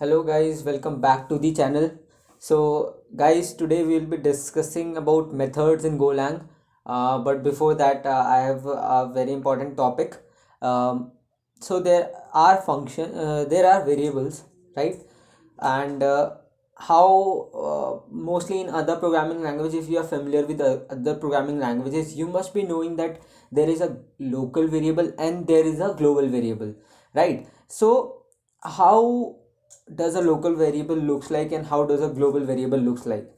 Hello guys, welcome back to the channel. So guys, today we will be discussing about methods in Golang. But before that, I have a very important topic. So there are variables, right? And how mostly in other programming language, if you are familiar with other programming languages, you must be knowing that there is a local variable and there is a global variable, right? So how does a local variable looks like and how does a global variable looks like?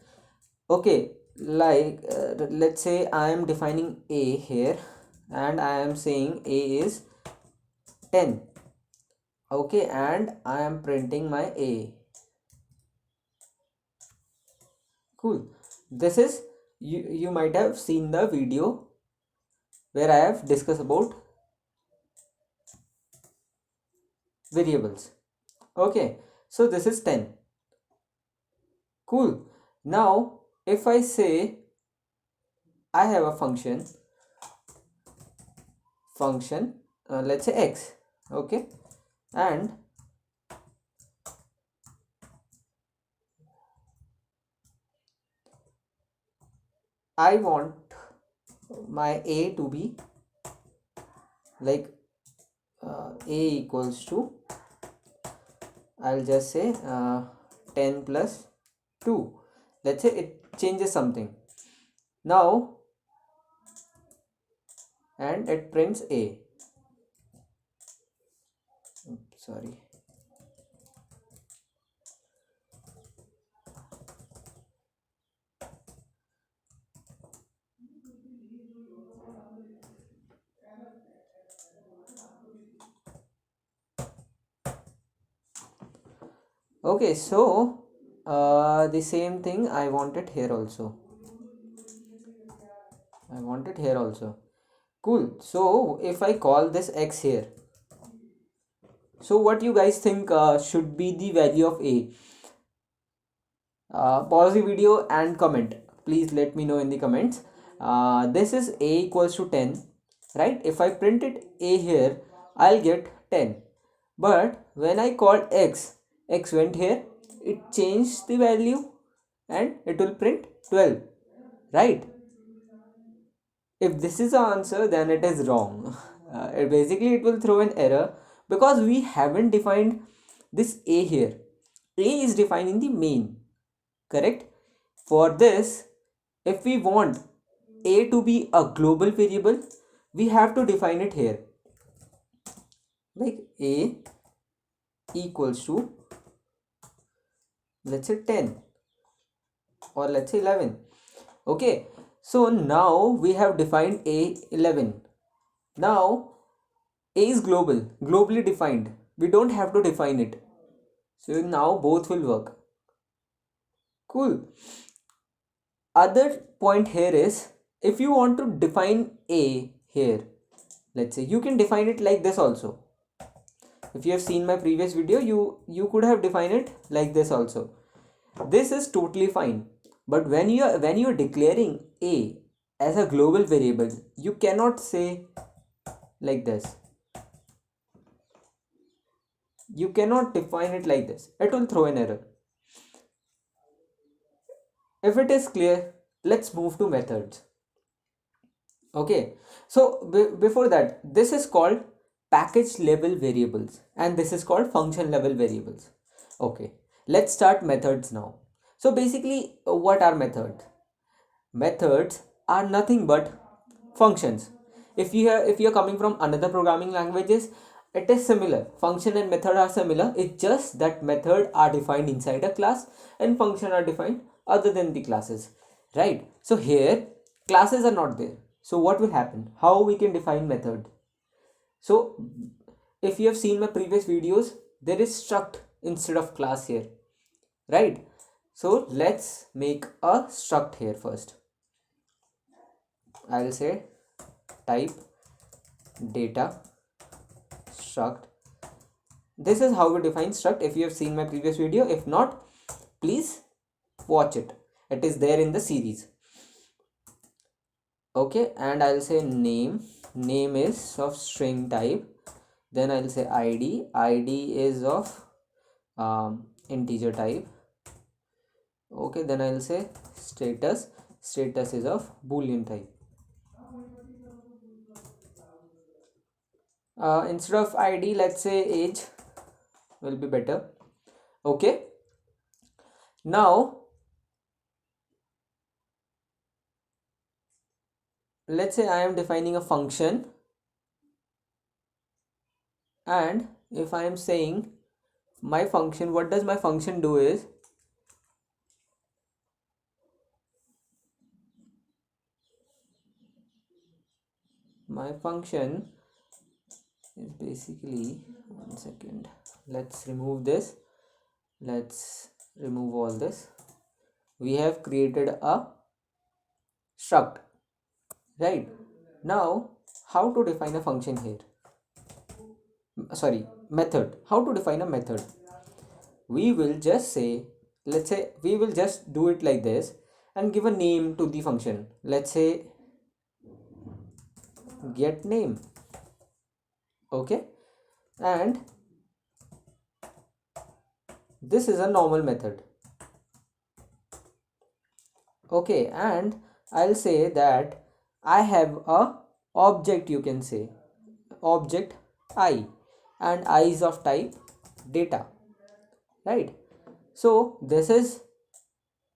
Okay, let's say I am defining a here and I am saying a is 10. Okay, and I am printing my a. Cool. This is, you might have seen the video where I have discussed about variables. Okay, so this is 10. Cool. Now if I say I have a function, let's say x. Okay, and I want my a to be like a equals to, I'll just say 10 plus 2. Let's say it changes something now and it prints a. Sorry. Okay, so the same thing I want it here also. Cool. So if I call this x here, so what you guys think should be the value of a? Pause the video and comment. Please let me know in the comments. This is a equals to 10, right? If I print it a here, I'll get 10. But when I called x went here, it changed the value and it will print 12, right? If this is the answer, then it is wrong. Basically it will throw an error because we haven't defined this a here. A is defined in the main, correct? For this, if we want a to be a global variable, we have to define it here, like a equals to, let's say 10 or let's say 11. Okay, so now we have defined a 11. Now a is globally defined. We don't have to define it. So now both will work. Cool. Other point here is, if you want to define a here, let's say you can define it like this also. If you have seen my previous video, you could have defined it like this also. This is totally fine. But when you are declaring a as a global variable, you cannot say like this. You cannot define it like this. It will throw an error. If it is clear, let's move to methods. Okay, so before that, this is called package level variables and this is called function level variables. Okay, let's start methods now. So basically, what are methods? Methods are nothing but functions. If you're coming from another programming languages, it is similar. Function and method are similar. It's just that method are defined inside a class and function are defined other than the classes, right? So here classes are not there. So what will happen? How we can define method? So if you have seen my previous videos, there is struct instead of class here, right? So let's make a struct here first. I'll say type data struct. This is how we define struct. If you have seen my previous video, if not, please watch it. It is there in the series. Okay, and I'll say name is of string type. Then I'll say id is of integer type. Okay, then I'll say status. Status is of boolean type. Instead of id, let's say age will be better. Okay, now let's say I am defining a function, and if I am saying my function, what does my function do is, my function is basically, one second, let's remove this, let's remove all this. We have created a struct, right? Now how to define a function here, sorry, method. How to define a method? We will just say, let's say we will just do it like this and give a name to the function. Let's say get name. Okay, and this is a normal method. Okay, and I'll say that I have a object, you can say object I, and I is of type data, right? So this is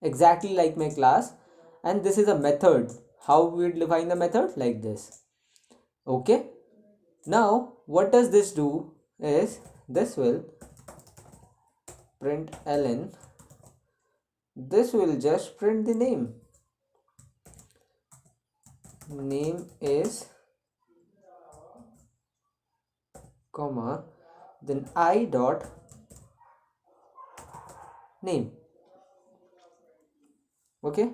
exactly like my class, and this is a method. How we define the method? Like this. Okay, now what does this do is, this will print ln, this will just print the name. Name is comma, then I dot name. Okay,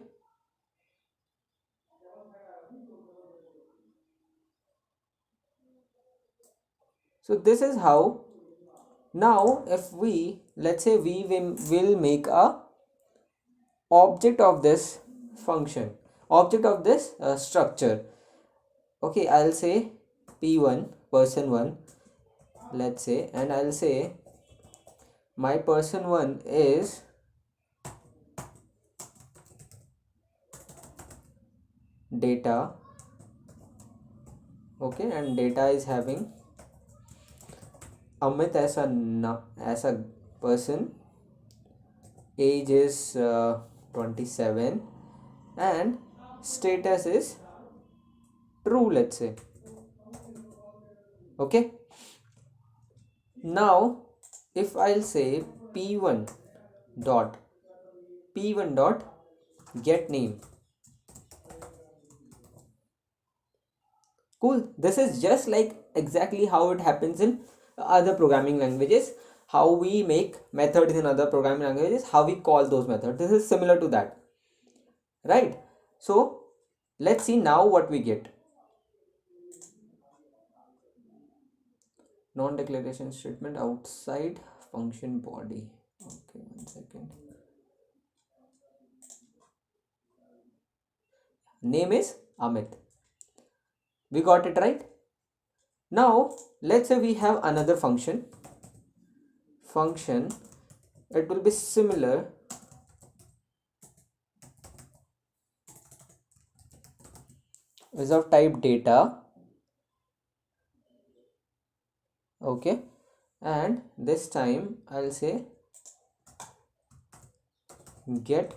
so this is how. Now if we, let's say we will make a object of this function, object of this structure. Okay, I'll say p1 person 1, let's say, and I'll say my person 1 is data. Okay, and data is having Amit as a person, age is 27, and status is true, let's say. Okay, now if I'll say p1 dot get name. Cool, this is just like exactly how it happens in other programming languages, how we make methods in other programming languages, how we call those methods. This is similar to that, right? So let's see now what we get. Non-declaration statement outside function body. Okay, one second. Name is Amit. We got it right. Now let's say we have another function. It will be similar. Is of type data. Okay, and this time I'll say get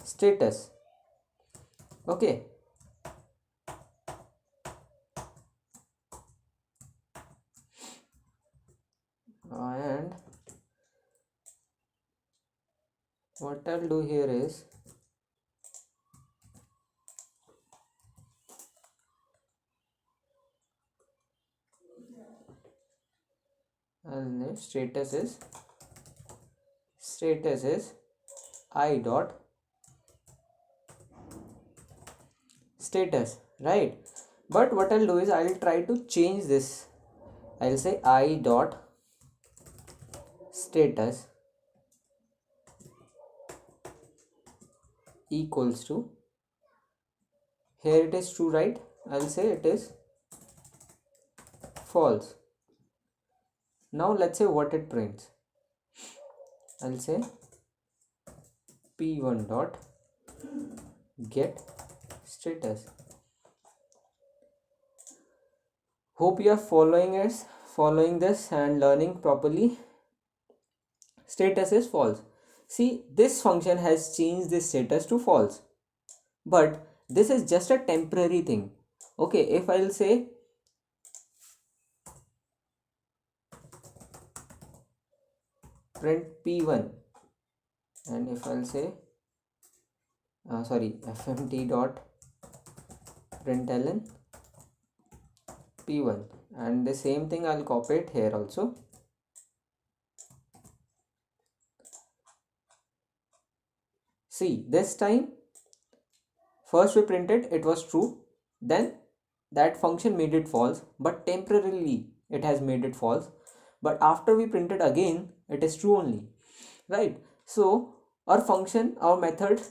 status. Okay, and what I'll do here is, and status is I dot status, right? But what I'll do is I'll try to change this. I'll say I dot status equals to, here it is true, right? I'll say it is false. Now let's say what it prints. I'll say p1 dot get status. Hope you are following this and learning properly. Status is false. See, this function has changed the status to false, but this is just a temporary thing. Okay, if I'll say print p1, and if I'll say fmt dot println p1, and the same thing I'll copy it here also. See, this time first we printed it was true, then that function made it false, but temporarily it has made it false, but after we print it again it is true only, right? So our method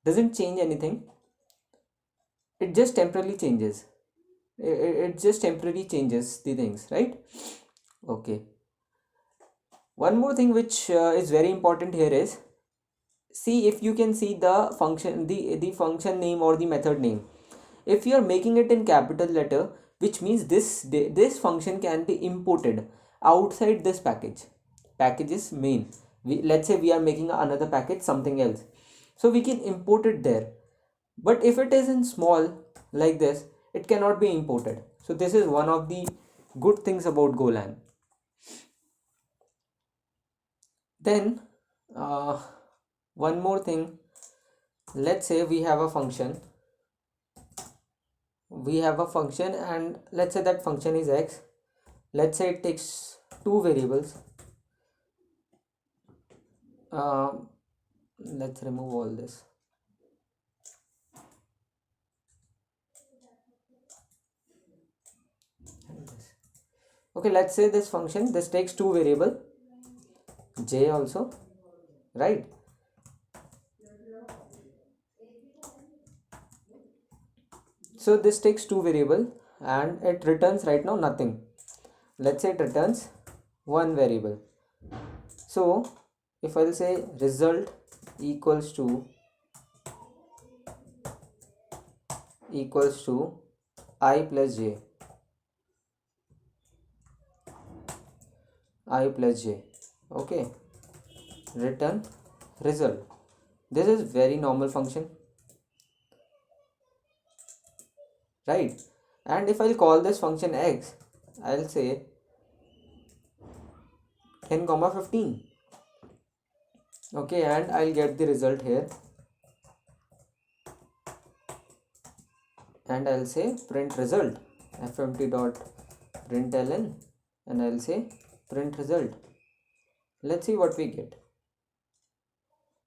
doesn't change anything, it just temporarily changes, it just temporarily changes the things, right? Okay, one more thing which is very important here is, see if you can see the function name or the method name. If you are making it in capital letter, which means this function can be imported outside this package is main. Let's say we are making another package, something else, so we can import it there. But if it is in small like this, it cannot be imported. So this is one of the good things about Golang. Then one more thing, let's say we have a function, and let's say that function is x. Let's say it takes two variables. Let's remove all this. Okay, let's say this function, this takes two variable j also, right? So this takes two variable and it returns right now nothing. Let's say it returns one variable. So if I'll say result equals to I plus j, okay, return result. This is very normal function, right? And if I'll call this function x, I'll say 10,15, okay, and I'll get the result here, and I'll say print result fmt dot println, and I'll say print result. Let's see what we get.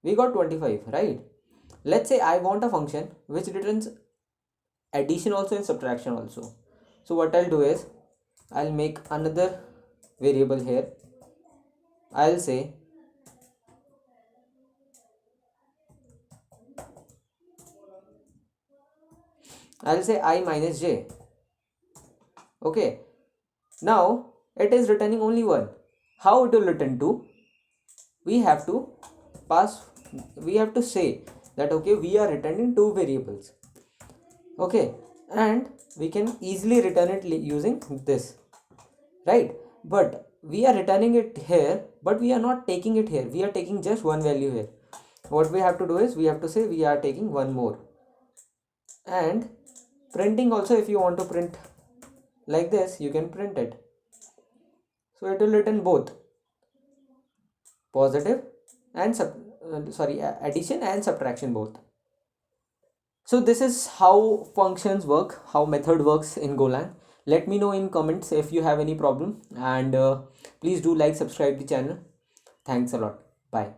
We got 25, right? Let's say I want a function which returns addition also and subtraction also. So what I'll do is, I'll make another variable here. I'll say I minus j. Okay, now it is returning only 1. How it will return 2? We have to say that okay, we are returning two variables, okay, and we can easily return it using this, right? But we are returning it here, but we are not taking it here, we are taking just one value here. What we have to do is, we have to say we are taking one more. And printing also, if you want to print like this, you can print it. So it will return both positive and addition and subtraction both. So this is how functions work, how method works in Golang. Let me know in comments if you have any problem, and please do like, subscribe the channel. Thanks a lot. Bye.